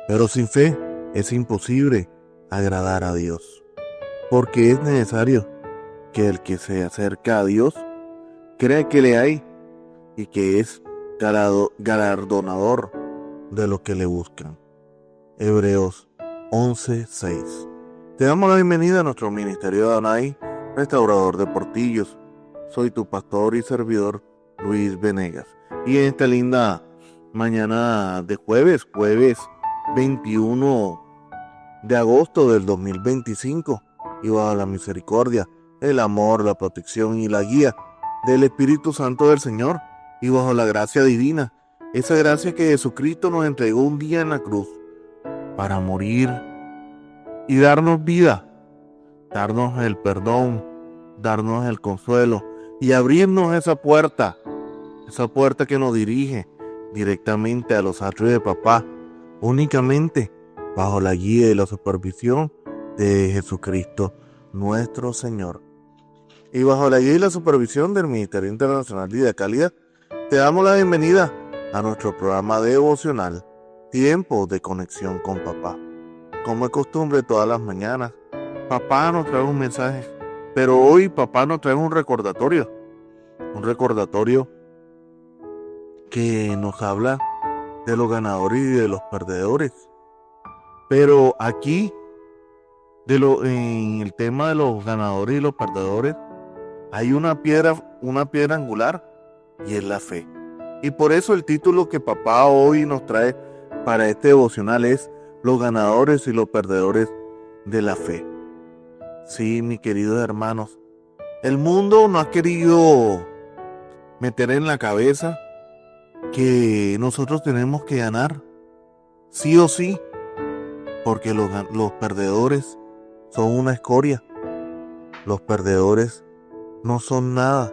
Pero sin fe es imposible agradar a Dios, porque es necesario que el que se acerca a Dios crea que le hay y que es galardonador de los que le buscan. Hebreos 11:6. Te damos la bienvenida a nuestro ministerio de Adonai, restaurador de portillos. Soy tu pastor y servidor, Luis Venegas. Y en esta linda mañana de jueves 21 de agosto del 2025, y bajo la misericordia, el amor, la protección y la guía del Espíritu Santo del Señor, y bajo la gracia divina, esa gracia que Jesucristo nos entregó un día en la cruz para morir y darnos vida, darnos el perdón, darnos el consuelo y abrirnos esa puerta que nos dirige directamente a los atrios de papá, únicamente bajo la guía y la supervisión de Jesucristo nuestro Señor. Y bajo la guía y la supervisión del Ministerio Internacional de Vida Cálida, te damos la bienvenida a nuestro programa devocional, Tiempo de Conexión con Papá. Como es costumbre, todas las mañanas, papá nos trae un mensaje, pero hoy papá nos trae un recordatorio que nos habla de los ganadores y de los perdedores. Pero aquí, en el tema de los ganadores y los perdedores, hay una piedra angular, y es la fe. Y por eso el título que papá hoy nos trae para este devocional es Los ganadores y los perdedores de la fe. Sí, mis queridos hermanos, el mundo nos ha querido meter en la cabeza que nosotros tenemos que ganar, sí o sí, porque los perdedores son una escoria. Los perdedores no son nada.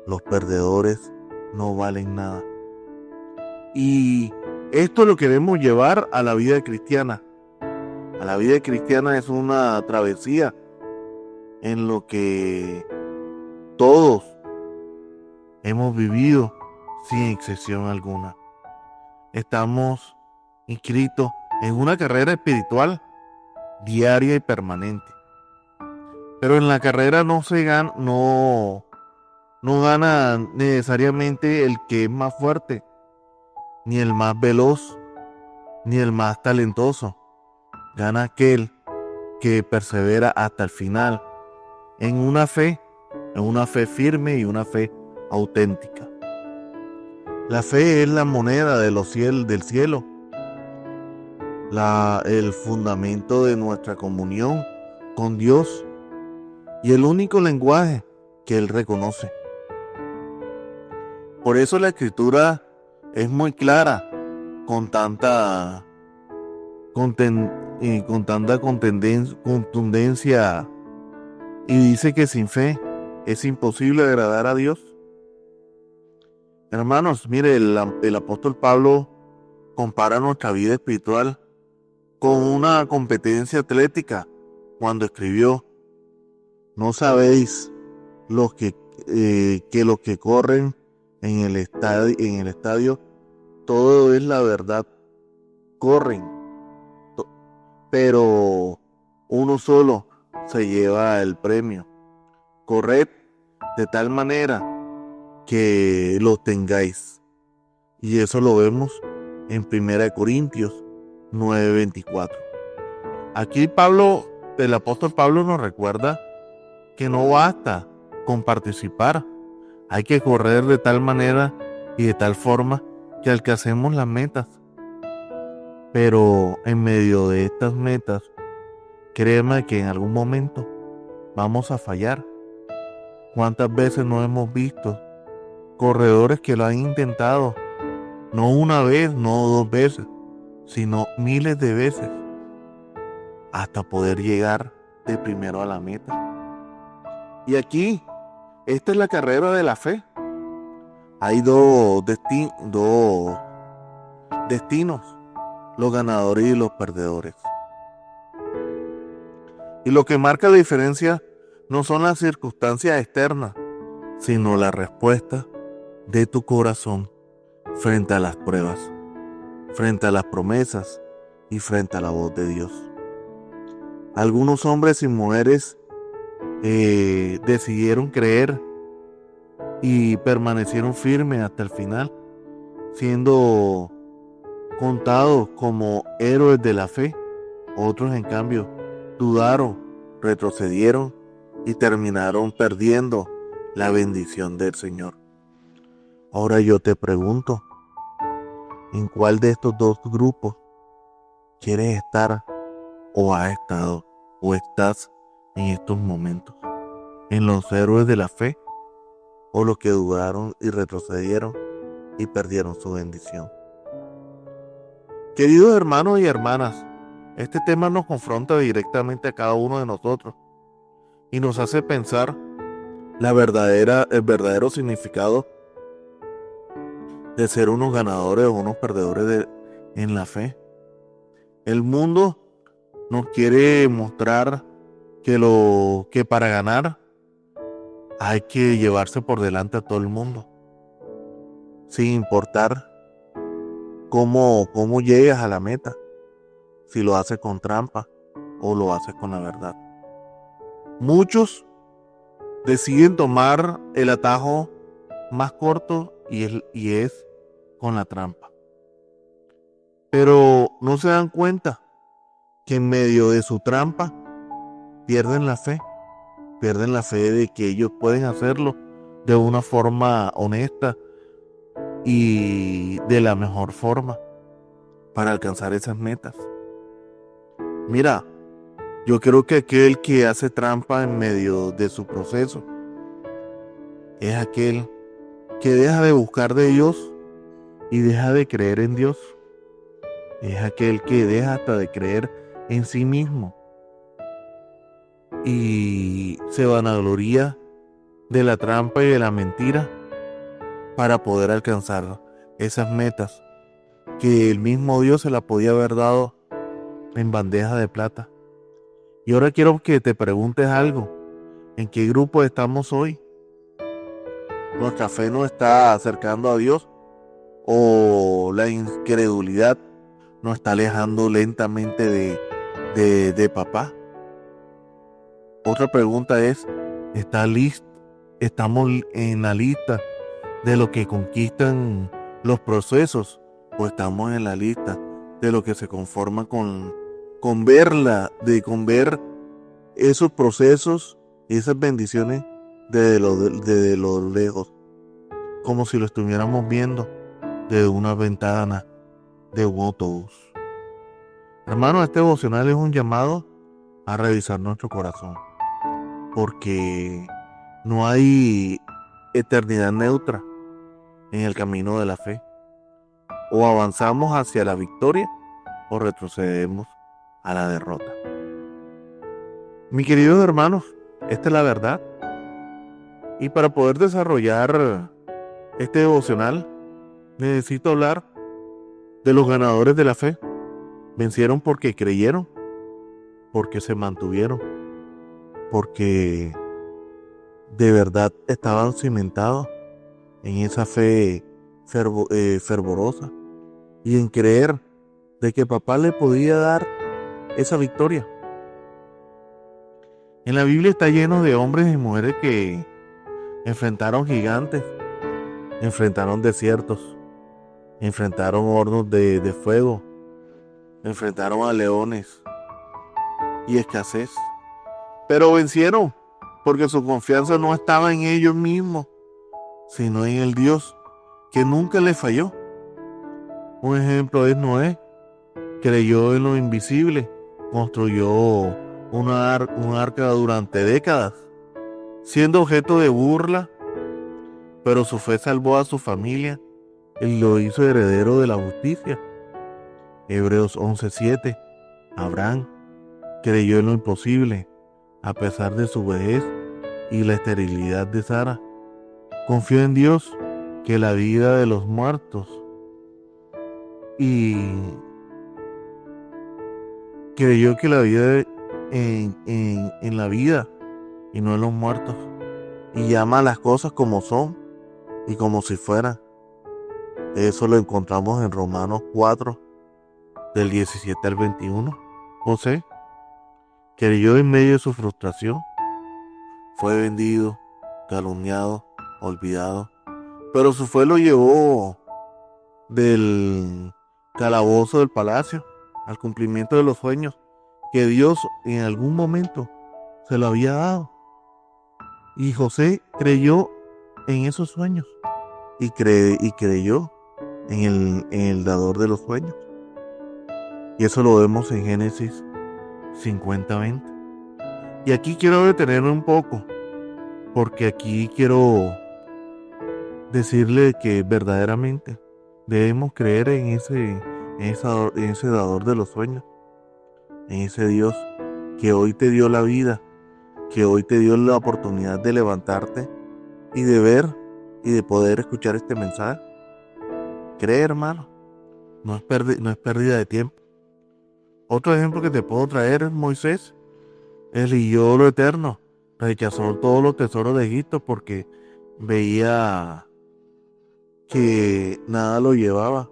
Los perdedores no valen nada. Y esto lo queremos llevar a la vida cristiana. A la vida cristiana es una travesía en lo que todos hemos vivido sin excepción alguna. Estamos inscritos en una carrera espiritual diaria y permanente. Pero en la carrera no gana necesariamente el que es más fuerte, ni el más veloz, ni el más talentoso. Gana aquel que persevera hasta el final en una fe firme y una fe auténtica. La fe es la moneda del cielo, el fundamento de nuestra comunión con Dios y el único lenguaje que Él reconoce. Por eso la Escritura es muy clara, con tanta contundencia, y dice que sin fe es imposible agradar a Dios. Hermanos, mire, el apóstol Pablo compara nuestra vida espiritual con una competencia atlética cuando escribió: ¿no sabéis que los que corren en el estadio, todo es la verdad, corren, pero uno solo se lleva el premio? Corred de tal manera que lo tengáis. Y eso lo vemos en 1 Corintios 9:24. Aquí el apóstol Pablo nos recuerda que no basta con participar, hay que correr de tal manera y de tal forma que alcancemos las metas. Pero en medio de estas metas, créeme que en algún momento vamos a fallar. ¿Cuántas veces no hemos visto corredores que lo han intentado? No una vez, no dos veces, sino miles de veces, hasta poder llegar de primero a la meta. Y aquí, esta es la carrera de la fe. Hay dos destinos, los ganadores y los perdedores. Y lo que marca la diferencia no son las circunstancias externas, sino la respuesta de tu corazón frente a las pruebas, frente a las promesas y frente a la voz de Dios. Algunos hombres y mujeres decidieron creer y permanecieron firmes hasta el final, siendo contados como héroes de la fe. Otros, en cambio, dudaron, retrocedieron y terminaron perdiendo la bendición del Señor. Ahora yo te pregunto, ¿en cuál de estos dos grupos quieres estar o has estado o estás en estos momentos? ¿En los héroes de la fe o los que dudaron y retrocedieron y perdieron su bendición? Queridos hermanos y hermanas, este tema nos confronta directamente a cada uno de nosotros y nos hace pensar el verdadero significado de ser unos ganadores o unos perdedores en la fe. El mundo nos quiere mostrar que para ganar hay que llevarse por delante a todo el mundo, sin importar cómo llegas a la meta, si lo haces con trampa o lo haces con la verdad. Muchos deciden tomar el atajo más corto y es con la trampa. Pero no se dan cuenta que en medio de su trampa pierden la fe de que ellos pueden hacerlo de una forma honesta y de la mejor forma para alcanzar esas metas. Mira, yo creo que aquel que hace trampa en medio de su proceso es aquel que deja de buscar de Dios y deja de creer en Dios. Es aquel que deja hasta de creer en sí mismo y se vanagloria de la trampa y de la mentira para poder alcanzar esas metas que el mismo Dios se la podía haber dado en bandeja de plata. Y ahora quiero que te preguntes algo. ¿En qué grupo estamos hoy? ¿Nuestra fe nos está acercando a Dios o la incredulidad nos está alejando lentamente de papá? Otra pregunta es, ¿estamos en la lista de lo que conquistan los procesos o estamos en la lista de lo que se conforma con ver esos procesos y esas bendiciones desde lo lejos, como si lo estuviéramos viendo desde una ventana de un autobús? Hermano, este devocional es un llamado a revisar nuestro corazón, porque no hay eternidad neutra en el camino de la fe. O avanzamos hacia la victoria o retrocedemos a la derrota. Mis queridos hermanos, esta es la verdad. Y para poder desarrollar este devocional, necesito hablar de los ganadores de la fe. Vencieron porque creyeron, porque se mantuvieron, porque de verdad estaban cimentados en esa fe fervorosa y en creer de que papá le podía dar esa victoria. En la Biblia está lleno de hombres y mujeres que enfrentaron gigantes, enfrentaron desiertos, enfrentaron hornos de fuego, enfrentaron a leones y escasez, pero vencieron porque su confianza no estaba en ellos mismos, sino en el Dios que nunca les falló. Un ejemplo es Noé. Creyó en lo invisible, construyó un arca durante décadas, siendo objeto de burla, pero su fe salvó a su familia y lo hizo heredero de la justicia. Hebreos 11:7. Abraham creyó en lo imposible, a pesar de su vejez y la esterilidad de Sara. Confió en Dios que la vida de los muertos y creyó que la vida en la vida y no en los muertos, y llama a las cosas como son y como si fueran. Eso lo encontramos en Romanos 4, del 17 al 21. José creyó en medio de su frustración. Fue vendido, calumniado, olvidado. Pero su fe lo llevó del calabozo del palacio al cumplimiento de los sueños que Dios en algún momento se lo había dado. Y José creyó en esos sueños y creyó en el dador de los sueños. Y eso lo vemos en Génesis 50:20. Y aquí quiero detenerme un poco, porque aquí quiero decirle que verdaderamente debemos creer en ese dador de los sueños, en ese Dios que hoy te dio la vida, que hoy te dio la oportunidad de levantarte y de ver y de poder escuchar este mensaje. Cree, hermano, no es pérdida de tiempo. Otro ejemplo que te puedo traer es Moisés. Él eligió lo eterno, rechazó todos los tesoros de Egipto porque veía que nada lo llevaba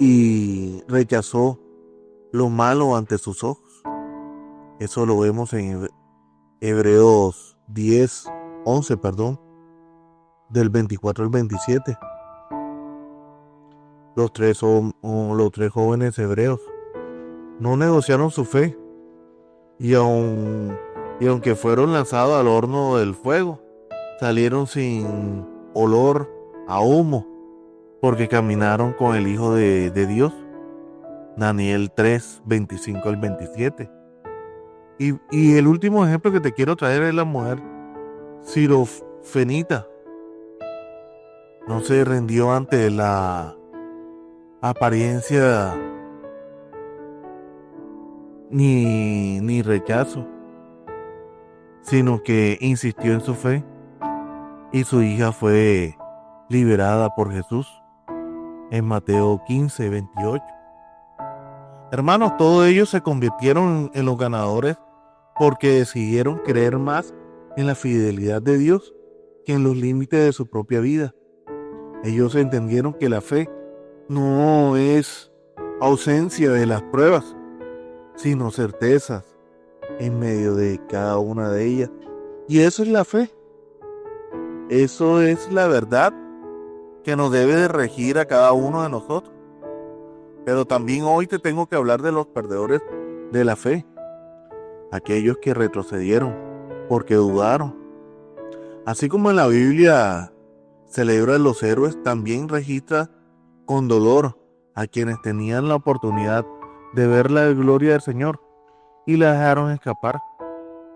y rechazó lo malo ante sus ojos. Eso lo vemos en Hebreos 11, del 24 al 27. Los tres jóvenes hebreos no negociaron su fe y aunque fueron lanzados al horno del fuego, salieron sin olor a humo porque caminaron con el Hijo de Dios. Daniel 3, 25 al 27. Y el último ejemplo que te quiero traer es la mujer sirofenita. No se rindió ante la apariencia ni rechazo, sino que insistió en su fe y su hija fue liberada por Jesús en Mateo 15, 28. Hermanos, todos ellos se convirtieron en los ganadores porque decidieron creer más en la fidelidad de Dios que en los límites de su propia vida. Ellos entendieron que la fe no es ausencia de las pruebas, sino certezas en medio de cada una de ellas. Y eso es la fe. Eso es la verdad que nos debe de regir a cada uno de nosotros. Pero también hoy te tengo que hablar de los perdedores de la fe. Aquellos que retrocedieron porque dudaron. Así como en la Biblia celebran los héroes, también registra con dolor a quienes tenían la oportunidad de ver la gloria del Señor y la dejaron escapar.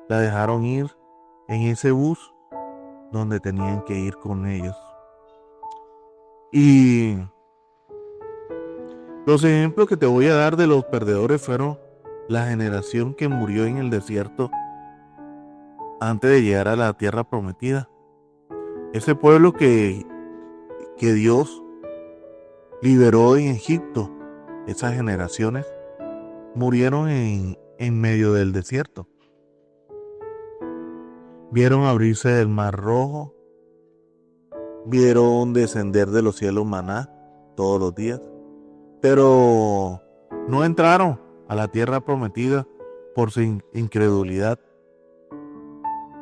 La dejaron ir en ese bus donde tenían que ir con ellos. Y los ejemplos que te voy a dar de los perdedores fueron la generación que murió en el desierto antes de llegar a la tierra prometida. Ese pueblo que Dios liberó en Egipto, esas generaciones murieron en medio del desierto. Vieron abrirse el mar rojo, vieron descender de los cielos maná todos los días, pero no entraron a la tierra prometida por su incredulidad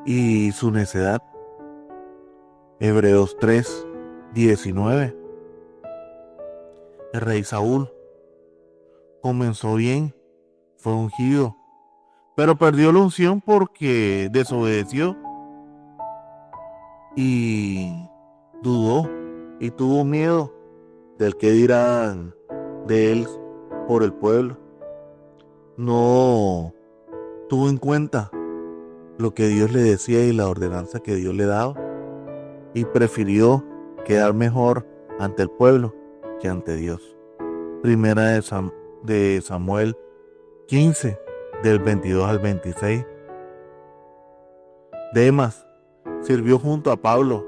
y su necedad. Hebreos 3, 19. El rey Saúl comenzó bien, fue ungido, pero perdió la unción porque desobedeció y dudó y tuvo miedo del que dirán de él por el pueblo. No tuvo en cuenta lo que Dios le decía y la ordenanza que Dios le daba y prefirió quedar mejor ante el pueblo que ante Dios. Primera de Samuel 15, del 22 al 26. Demas sirvió junto a Pablo,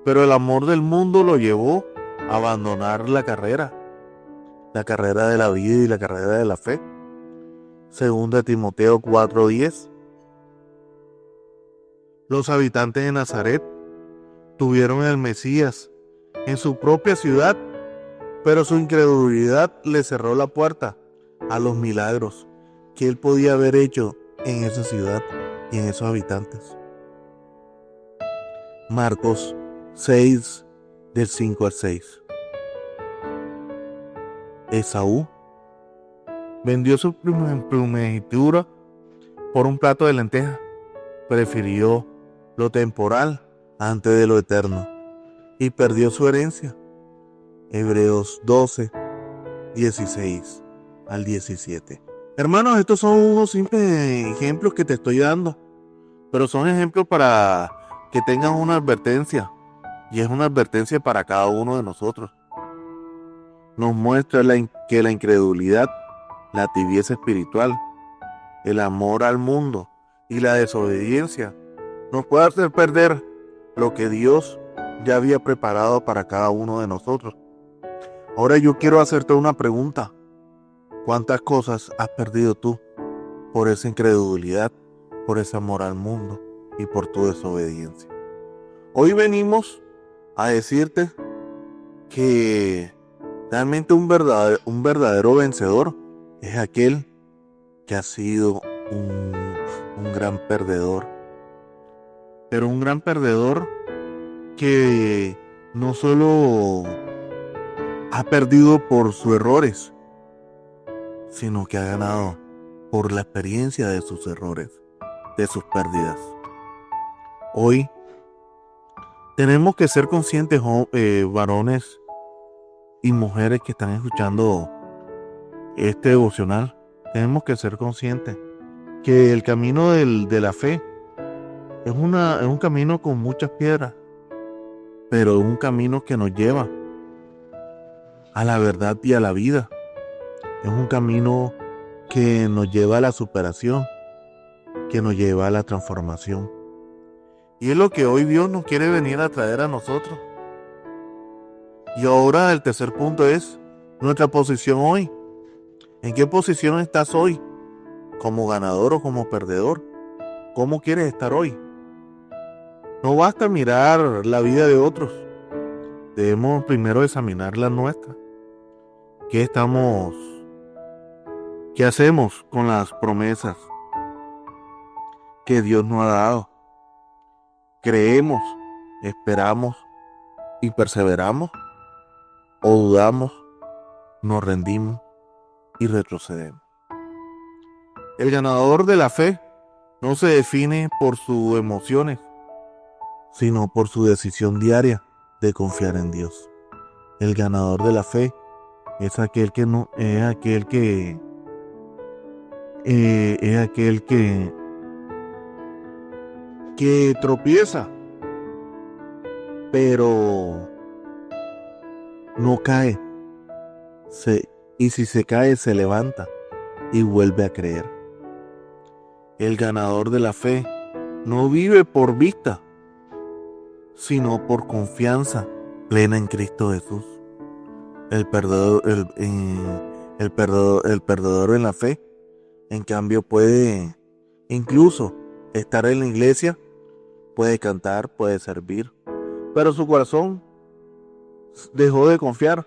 pero el amor del mundo lo llevó a abandonar la carrera de la vida y la carrera de la fe. Segunda Timoteo 4:10. Los habitantes de Nazaret tuvieron el Mesías en su propia ciudad, Pero su incredulidad le cerró la puerta a los milagros que él podía haber hecho en esa ciudad y en esos habitantes. Marcos 6, del 5 al 6. Esaú vendió su primogenitura por un plato de lentejas. Prefirió lo temporal antes de lo eterno y perdió su herencia. Hebreos 12, 16 al 17. Hermanos, estos son unos simples ejemplos que te estoy dando, pero son ejemplos para que tengan una advertencia, y es una advertencia para cada uno de nosotros. Nos muestra que la incredulidad, la tibieza espiritual, el amor al mundo y la desobediencia nos puede hacer perder lo que Dios ya había preparado para cada uno de nosotros. Ahora yo quiero hacerte una pregunta. ¿Cuántas cosas has perdido tú por esa incredulidad, por ese amor al mundo y por tu desobediencia? Hoy venimos a decirte que realmente un verdadero vencedor es aquel que ha sido un gran perdedor. Pero un gran perdedor que no solo ha perdido por sus errores, sino que ha ganado por la experiencia de sus errores, de sus pérdidas. Hoy tenemos que ser conscientes, varones y mujeres que están escuchando este devocional. Tenemos que ser conscientes que el camino de la fe es un camino con muchas piedras, pero es un camino que nos lleva a la verdad y a la vida. Es un camino que nos lleva a la superación, que nos lleva a la transformación. Y es lo que hoy Dios nos quiere venir a traer a nosotros. Y ahora el tercer punto es nuestra posición hoy. ¿En qué posición estás hoy? ¿Como ganador o como perdedor? ¿Cómo quieres estar hoy? No basta mirar la vida de otros. Debemos primero examinar la nuestra. ¿Qué hacemos con las promesas que Dios nos ha dado? ¿Creemos, esperamos y perseveramos? ¿O dudamos, nos rendimos y retrocedemos? El ganador de la fe no se define por sus emociones, sino por su decisión diaria de confiar en Dios. El ganador de la fe es aquel que tropieza, pero no cae. Y si se cae, se levanta y vuelve a creer. El ganador de la fe no vive por vista, sino por confianza plena en Cristo Jesús. El perdedor en la fe, en cambio, puede incluso estar en la iglesia, puede cantar, puede servir, pero su corazón dejó de confiar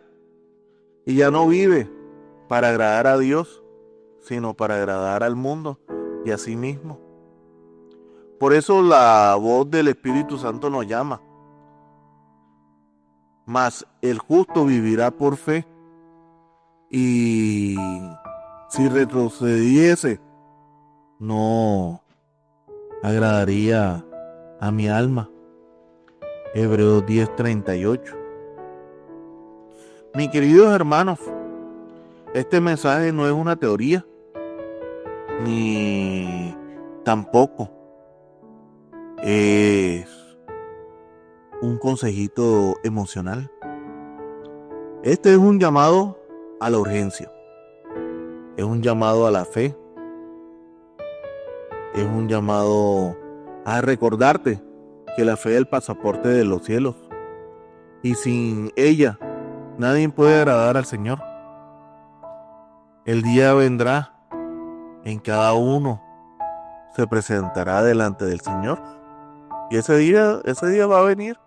y ya no vive para agradar a Dios, sino para agradar al mundo y a sí mismo. Por eso la voz del Espíritu Santo nos llama. Mas el justo vivirá por fe, y si retrocediese, no agradaría a mi alma. Hebreos 10:38. Mis queridos hermanos, este mensaje no es una teoría, ni tampoco es un consejito emocional. Este es un llamado a la urgencia, es un llamado a la fe, es un llamado a recordarte que la fe es el pasaporte de los cielos y sin ella nadie puede agradar al Señor. El día vendrá en cada uno se presentará delante del Señor, y ese día va a venir,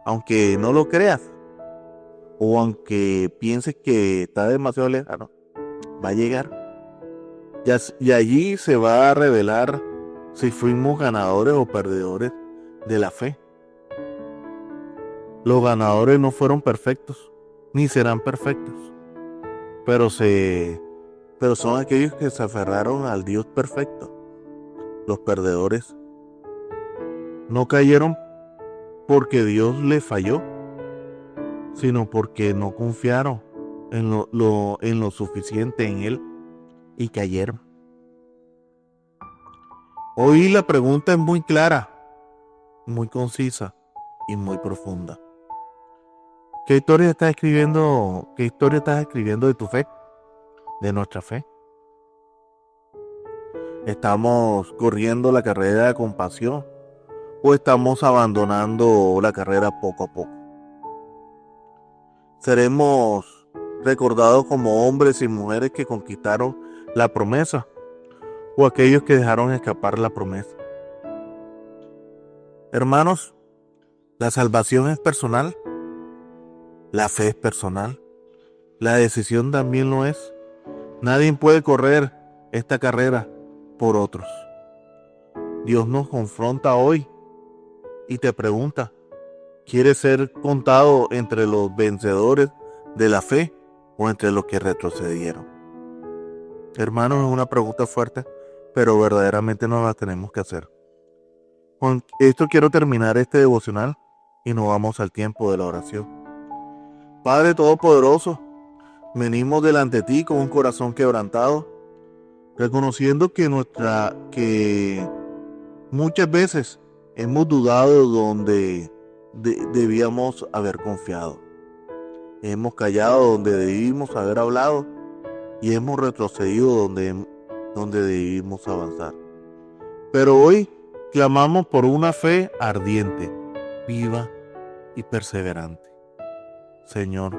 aunque no lo creas, o aunque pienses que está demasiado lejano, va a llegar. Y allí se va a revelar si fuimos ganadores o perdedores de la fe. Los ganadores no fueron perfectos, ni serán perfectos, pero son aquellos que se aferraron al Dios perfecto. Los perdedores no cayeron porque Dios les falló, sino porque no confiaron en lo suficiente en Él y cayeron. Hoy la pregunta es muy clara, muy concisa y muy profunda. ¿Qué historia estás escribiendo de tu fe, de nuestra fe? ¿Estamos corriendo la carrera con pasión o estamos abandonando la carrera poco a poco? ¿Seremos recordados como hombres y mujeres que conquistaron la promesa o aquellos que dejaron escapar la promesa? Hermanos, la salvación es personal, la fe es personal, la decisión también lo es. Nadie puede correr esta carrera por otros. Dios nos confronta hoy y te pregunta, ¿quieres ser contado entre los vencedores de la fe o entre los que retrocedieron? Hermanos, es una pregunta fuerte, pero verdaderamente nos la tenemos que hacer. Con esto quiero terminar este devocional y nos vamos al tiempo de la oración. Padre Todopoderoso, venimos delante de ti con un corazón quebrantado, reconociendo que muchas veces hemos dudado donde debíamos haber confiado. Hemos callado donde debimos haber hablado y hemos retrocedido donde debimos avanzar. Pero hoy clamamos por una fe ardiente, viva y perseverante. Señor,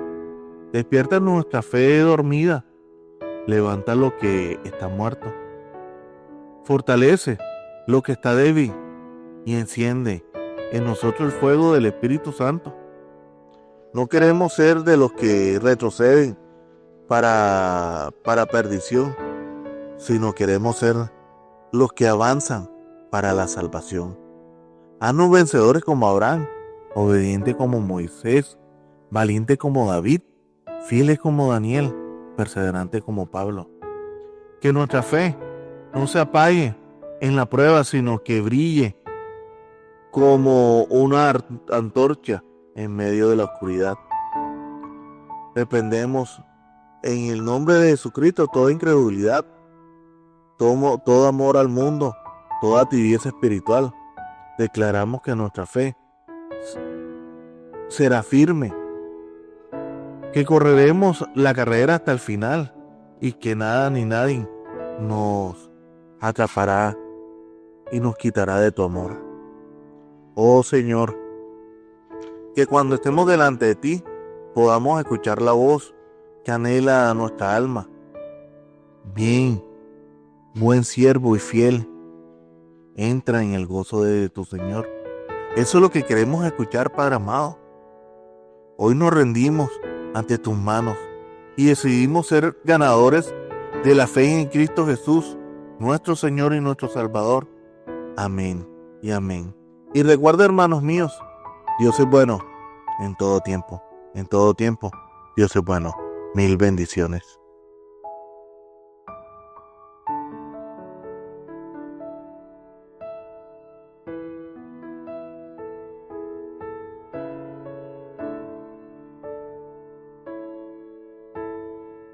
despierta nuestra fe dormida, levanta lo que está muerto, fortalece lo que está débil y enciende en nosotros el fuego del Espíritu Santo. No queremos ser de los que retroceden para perdición, sino queremos ser los que avanzan para la salvación. Haznos vencedores como Abraham, obedientes como Moisés, valientes como David, fieles como Daniel, perseverantes como Pablo. Que nuestra fe no se apague en la prueba, sino que brille como una antorcha en medio de la oscuridad. Dependemos en el nombre de Jesucristo toda incredulidad, todo amor al mundo, toda tibieza espiritual. Declaramos que nuestra fe será firme, que correremos la carrera hasta el final y que nada ni nadie nos atrapará y nos quitará de tu amor. Oh Señor, que cuando estemos delante de ti podamos escuchar la voz que anhela nuestra alma. Bien, buen siervo y fiel, entra en el gozo de tu Señor. Eso es lo que queremos escuchar, Padre amado. Hoy nos rendimos ante tus manos y decidimos ser ganadores de la fe en Cristo Jesús, nuestro Señor y nuestro Salvador. Amén y amén. Y recuerda, hermanos míos, Dios es bueno en todo tiempo. En todo tiempo, Dios es bueno. Mil bendiciones.